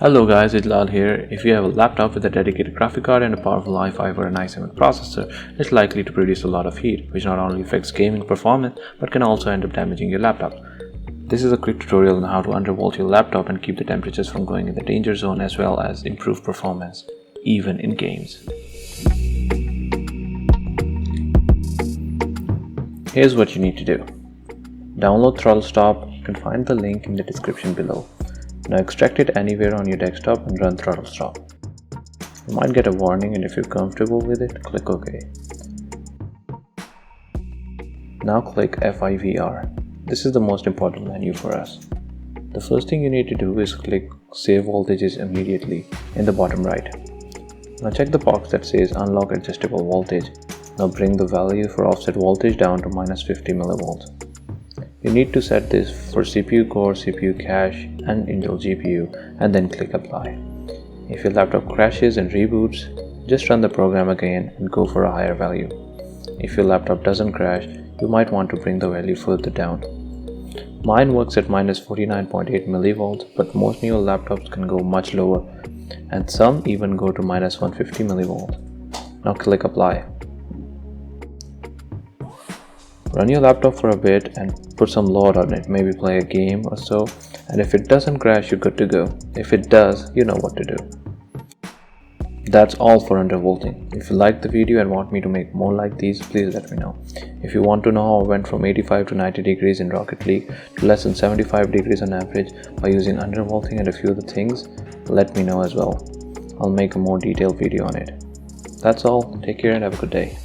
Hello guys, it's Lal here. If you have a laptop with a dedicated graphic card and a powerful i5 or an i7 processor, it's likely to produce a lot of heat, which not only affects gaming performance but can also end up damaging your laptop. This is a quick tutorial on how to undervolt your laptop and keep the temperatures from going in the danger zone, as well as improve performance, even in games. Here's what you need to do. Download Throttle Stop. You can find the link in the description below. Now extract it anywhere on your desktop and run Throttle Stop. You might get a warning, and if you're comfortable with it, click OK. Now click FIVR. This is the most important menu for us. The first thing you need to do is click Save Voltages immediately in the bottom right. Now check the box that says Unlock Adjustable Voltage. Now bring the value for offset voltage down to -50 mV. You need to set this for CPU core, CPU cache, and Intel GPU, and then click Apply. If your laptop crashes and reboots, just run the program again and go for a higher value. If your laptop doesn't crash, you might want to bring the value further down. Mine works at -49.8 mV, but most newer laptops can go much lower, and some even go to -150 mV. Now click Apply. Run your laptop for a bit and put some load on it, maybe play a game or so, and if it doesn't crash, you're good to go. If it does, you know what to do. That's all for undervolting. If you liked the video and want me to make more like these, please let me know. If you want to know how I went from 85 to 90 degrees in Rocket League to less than 75 degrees on average by using undervolting and a few other things, let me know as well. I'll make a more detailed video on it. That's all. Take care and have a good day.